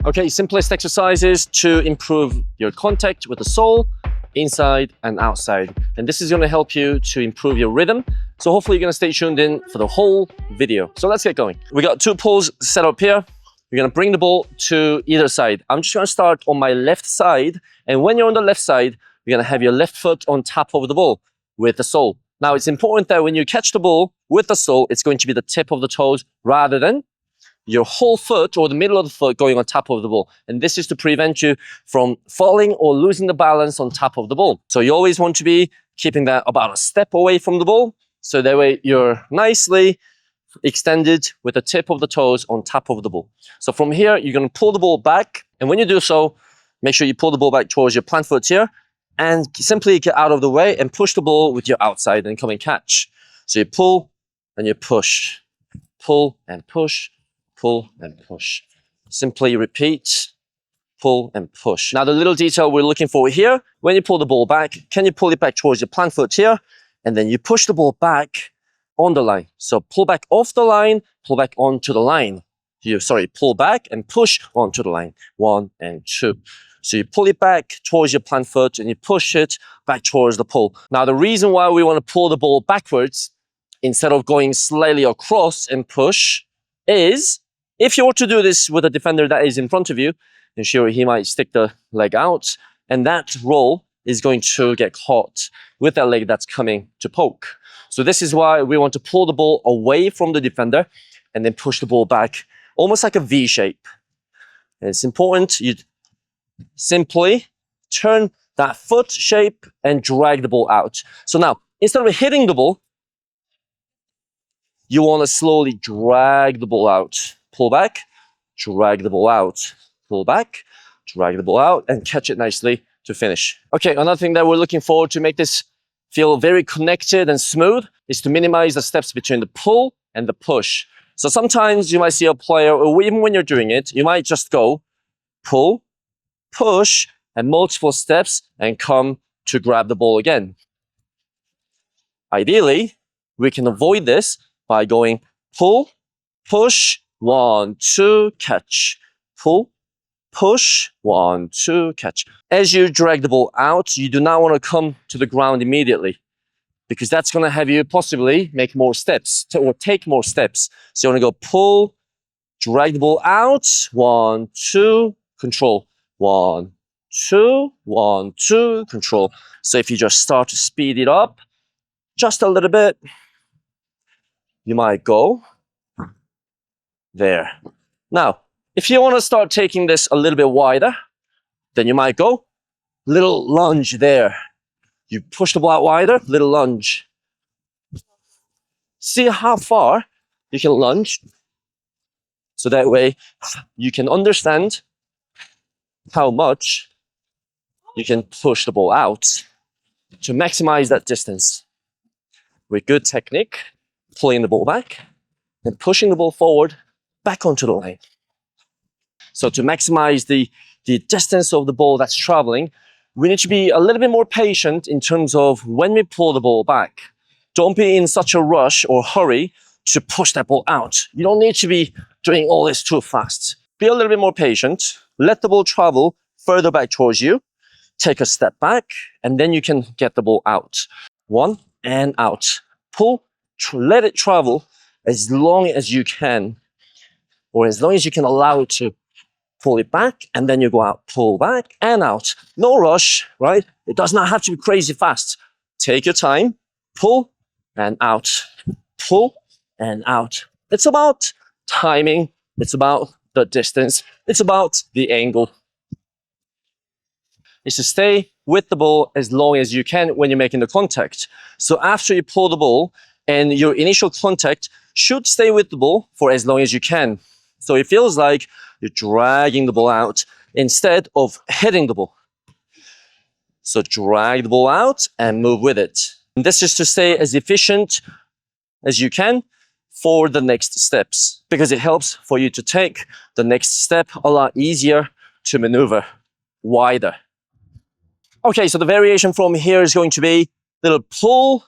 Okay, simplest exercises to improve your contact with the sole, inside and outside. And this is going to help you to improve your rhythm. So hopefully you're going to stay tuned in for the whole video. So let's get going. We got 2 poles set up here. You're going to bring the ball to either side. I'm just going to start on my left side. And when you're on the left side, you're going to have your left foot on top of the ball with the sole. Now, it's important that when you catch the ball with the sole, it's going to be the tip of the toes rather than your whole foot or the middle of the foot going on top of the ball. And this is to prevent you from falling or losing the balance on top of the ball. So you always want to be keeping that about a step away from the ball. So that way you're nicely extended with the tip of the toes on top of the ball. So from here, you're going to pull the ball back. And when you do so, make sure you pull the ball back towards your plant foot here and simply get out of the way and push the ball with your outside and come and catch. So you pull and you push, pull and push, pull and push. Simply repeat, pull and push. Now the little detail we're looking for here, when you pull the ball back, can you pull it back towards your plant foot here? And then you push the ball back on the line. So pull back off the line, pull back onto the line. Pull back and push onto the line. 1 and 2. So you pull it back towards your plant foot and you push it back towards the pole. Now the reason why we want to pull the ball backwards instead of going slightly across and push is if you were to do this with a defender that is in front of you, then sure, he might stick the leg out and that roll is going to get caught with that leg that's coming to poke. So this is why we want to pull the ball away from the defender and then push the ball back almost like a V shape. And it's important you simply turn that foot shape and drag the ball out. So now, instead of hitting the ball, you want to slowly drag the ball out. Pull back, drag the ball out. Pull back, drag the ball out, and catch it nicely to finish. Okay, another thing that we're looking for to make this feel very connected and smooth is to minimize the steps between the pull and the push. So sometimes you might see a player, or even when you're doing it, you might just go pull, push, and multiple steps and come to grab the ball again. Ideally, we can avoid this by going pull, push, 1, 2, catch. Pull, push, 1, 2, catch. As you drag the ball out, you do not want to come to the ground immediately because that's going to have you possibly make more steps or take more steps. So you want to go pull, drag the ball out, 1, 2, control. 1, 2, 1, 2, control. So if you just start to speed it up just a little bit, you might go there. Now, if you want to start taking this a little bit wider, then you might go little lunge there. You push the ball out wider, little lunge. See how far you can lunge. So that way you can understand how much you can push the ball out to maximize that distance. With good technique, pulling the ball back and pushing the ball forward back onto the line. So to maximize the distance of the ball that's traveling, we need to be a little bit more patient in terms of when we pull the ball back. Don't be in such a rush or hurry to push that ball out. You don't need to be doing all this too fast. Be a little bit more patient. Let the ball travel further back towards you. Take a step back, and then you can get the ball out. 1 and out. Pull, let it travel as long as you can, or as long as you can allow it to. Pull it back, and then you go out. Pull back and out. No rush, right? It does not have to be crazy fast. Take your time. Pull and out. Pull and out. It's about timing. It's about the distance. It's about the angle. It's to stay with the ball as long as you can when you're making the contact. So after you pull the ball, and your initial contact should stay with the ball for as long as you can. So it feels like you're dragging the ball out instead of hitting the ball. So drag the ball out and move with it. And this is to stay as efficient as you can for the next steps, because it helps for you to take the next step a lot easier to maneuver wider. Okay, so the variation from here is going to be little pull,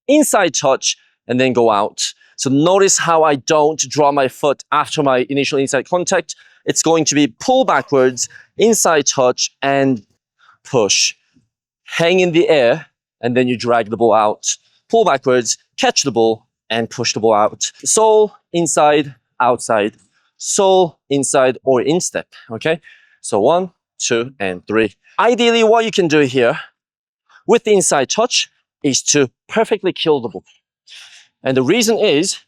inside touch, and then go out. So notice how I don't draw my foot after my initial inside contact. it's going to be pull backwards, inside touch, and push. Hang in the air, and then you drag the ball out. Pull backwards, catch the ball, and push the ball out. Sole, inside, outside. Sole, inside, or instep, okay? So 1, 2, and 3. Ideally, what you can do here with the inside touch is to perfectly kill the ball. And the reason is,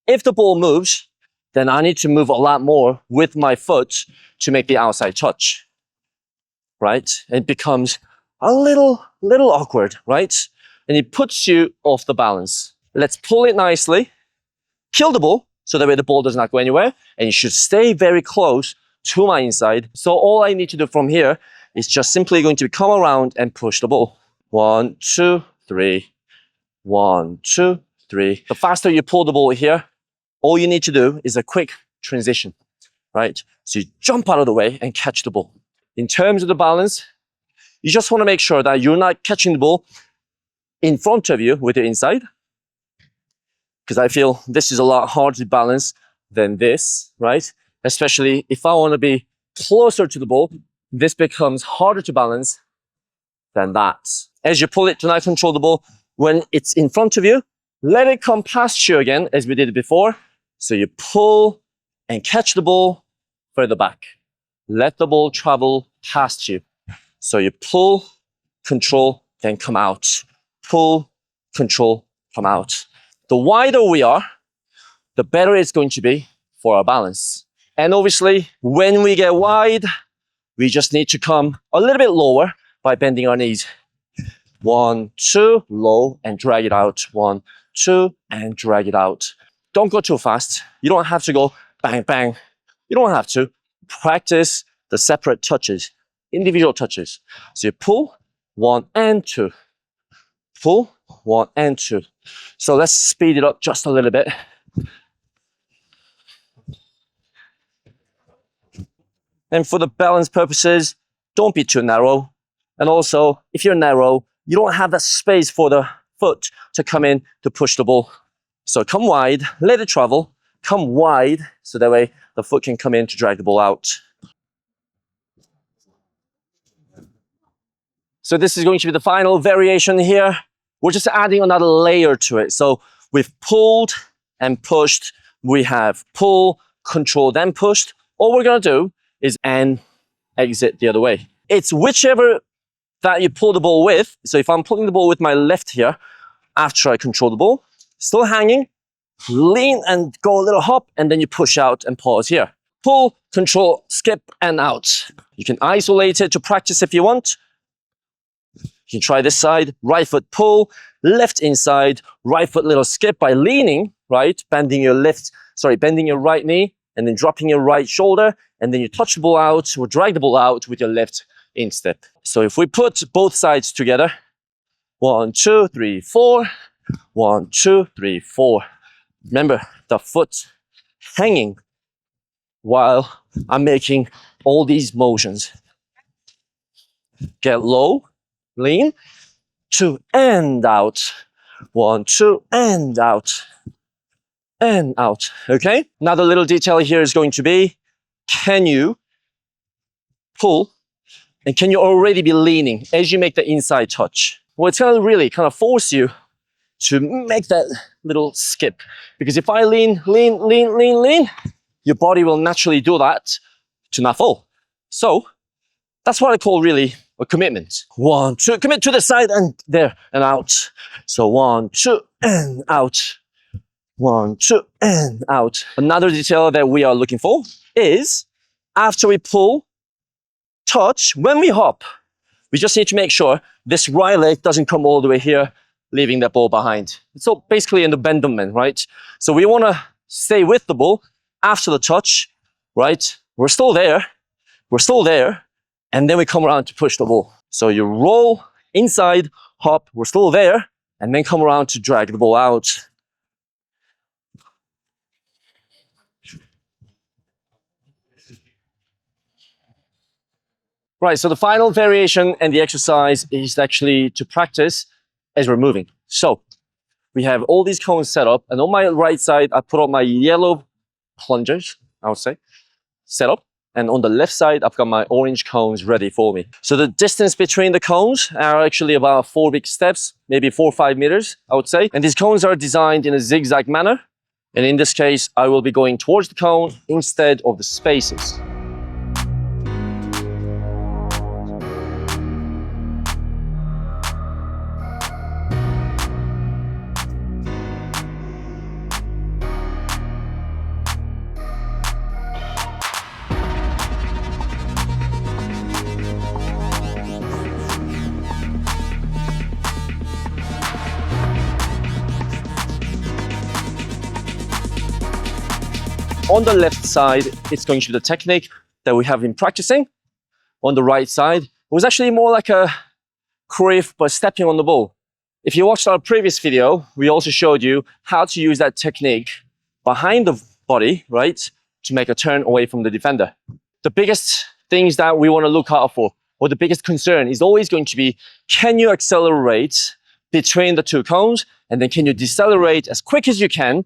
if the ball moves, then I need to move a lot more with my foot to make the outside touch, right? It becomes a little awkward, right? And it puts you off the balance. Let's pull it nicely, kill the ball, so that way the ball does not go anywhere, and you should stay very close to my inside. So all I need to do from here is just simply going to come around and push the ball. 1, 2, 3. 1, 2, 3. The faster you pull the ball here, all you need to do is a quick transition, right? So you jump out of the way and catch the ball. In terms of the balance, you just want to make sure that you're not catching the ball in front of you with your inside, because I feel this is a lot harder to balance than this, right? Especially if I want to be closer to the ball, this becomes harder to balance than that. As you pull it, do not control the ball. When it's in front of you, let it come past you again, as we did before. So you pull and catch the ball further back. Let the ball travel past you. So you pull, control, then come out. Pull, control, come out. The wider we are, the better it's going to be for our balance. And obviously, when we get wide, we just need to come a little bit lower by bending our knees. 1, 2, low, and drag it out. 1, 2, and drag it out. Don't go too fast. You don't have to go bang, bang. You don't have to. Practice the separate touches, individual touches. So you pull, 1 and 2. Pull, 1 and 2. So let's speed it up just a little bit. And for the balance purposes, don't be too narrow. And also, if you're narrow, you don't have that space for the foot to come in to push the ball. So come wide, let it travel, come wide, so that way the foot can come in to drag the ball out. So this is going to be the final variation here. We're just adding another layer to it. So we've pulled and pushed. We have pull, control, then pushed. All we're going to do is and exit the other way. It's whichever that you pull the ball with. So if I'm pulling the ball with my left here, after I control the ball, still hanging, lean and go a little hop, and then you push out and pause here. Pull, control, skip, and out. You can isolate it to practice if you want. You can try this side, right foot pull, left inside, right foot little skip by leaning, right? Bending your right knee, and then dropping your right shoulder, and then you touch the ball out or drag the ball out with your left instep. So if we put both sides together, 1, 2, 3, 4, 1, 2, 3, 4. Remember, the foot hanging while I'm making all these motions. Get low, lean, 2, and out. 1, 2, and out. And out, okay? Another little detail here is going to be, can you pull and can you already be leaning as you make the inside touch? Well, it's going to really kind of force you to make that little skip. Because if I lean, your body will naturally do that to not fall. So that's what I call really a commitment. 1, 2, commit to the side and there and out. So 1, 2, and out. 1, 2, and out. Another detail that we are looking for is after we pull, touch, when we hop, we just need to make sure this right leg doesn't come all the way here, leaving that ball behind. So basically in the bendament, right? So we want to stay with the ball after the touch, right? We're still there, and then we come around to push the ball. So you roll inside, hop, we're still there, and then come around to drag the ball out. Right, so the final variation and the exercise is actually to practice as we're moving. So we have all these cones set up, and on my right side, I put up my yellow plungers, I would say, set up. And on the left side, I've got my orange cones ready for me. So the distance between the cones are actually about 4 big steps, maybe 4 or 5 meters, I would say. And these cones are designed in a zigzag manner. And in this case, I will be going towards the cone instead of the spaces. On the left side, it's going to be the technique that we have been practicing. On the right side, it was actually more like a creep, but stepping on the ball. If you watched our previous video, we also showed you how to use that technique behind the body, right, to make a turn away from the defender. The biggest things that we want to look out for, or the biggest concern, is always going to be, can you accelerate between the two cones? And then can you decelerate as quick as you can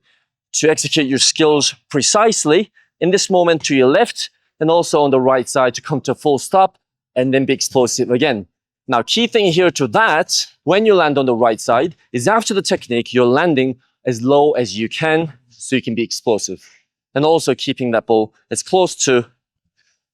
to execute your skills precisely in this moment to your left, and also on the right side to come to a full stop and then be explosive again. Now, key thing here to that, when you land on the right side, is after the technique, you're landing as low as you can so you can be explosive. And also keeping that ball as close to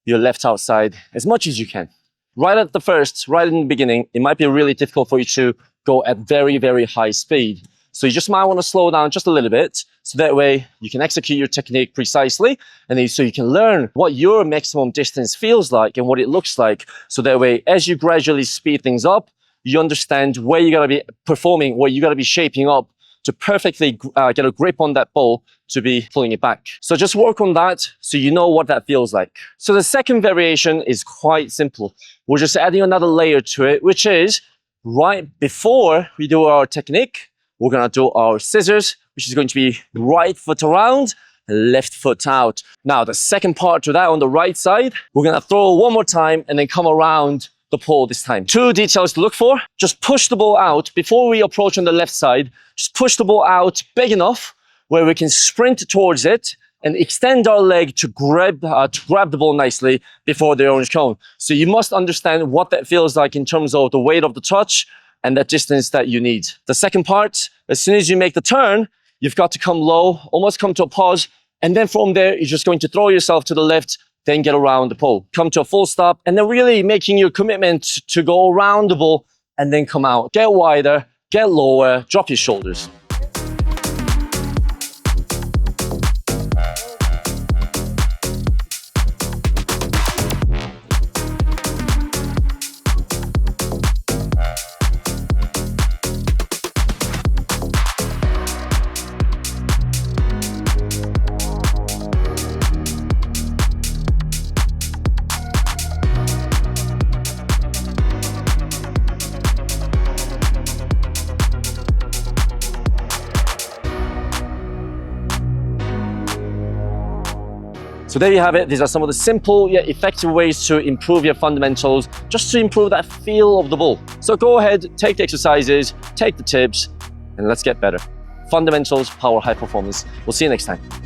your left outside as much as you can. Right at the first, right in the beginning, it might be really difficult for you to go at very, very high speed. So you just might want to slow down just a little bit, so that way you can execute your technique precisely, and then so you can learn what your maximum distance feels like and what it looks like. So that way, as you gradually speed things up, you understand where you got to be performing, where you got to be shaping up to perfectly get a grip on that ball to be pulling it back. So just work on that so you know what that feels like. So the second variation is quite simple. We're just adding another layer to it, which is right before we do our technique, we're going to do our scissors, which is going to be right foot around, left foot out. Now, the second part to that on the right side, we're going to throw one more time and then come around the pole this time. 2 details to look for. Just push the ball out before we approach on the left side. Just push the ball out big enough where we can sprint towards it and extend our leg to grab the ball nicely before the orange cone. So you must understand what that feels like in terms of the weight of the touch and that distance that you need. The second part, as soon as you make the turn, you've got to come low, almost come to a pause, and then from there, you're just going to throw yourself to the left, then get around the pole. Come to a full stop, and then really making your commitment to go around the ball and then come out. Get wider, get lower, drop your shoulders. So there you have it. These are some of the simple yet effective ways to improve your fundamentals, just to improve that feel of the ball. So go ahead, take the exercises, take the tips, and let's get better. Fundamentals, power, high performance. We'll see you next time.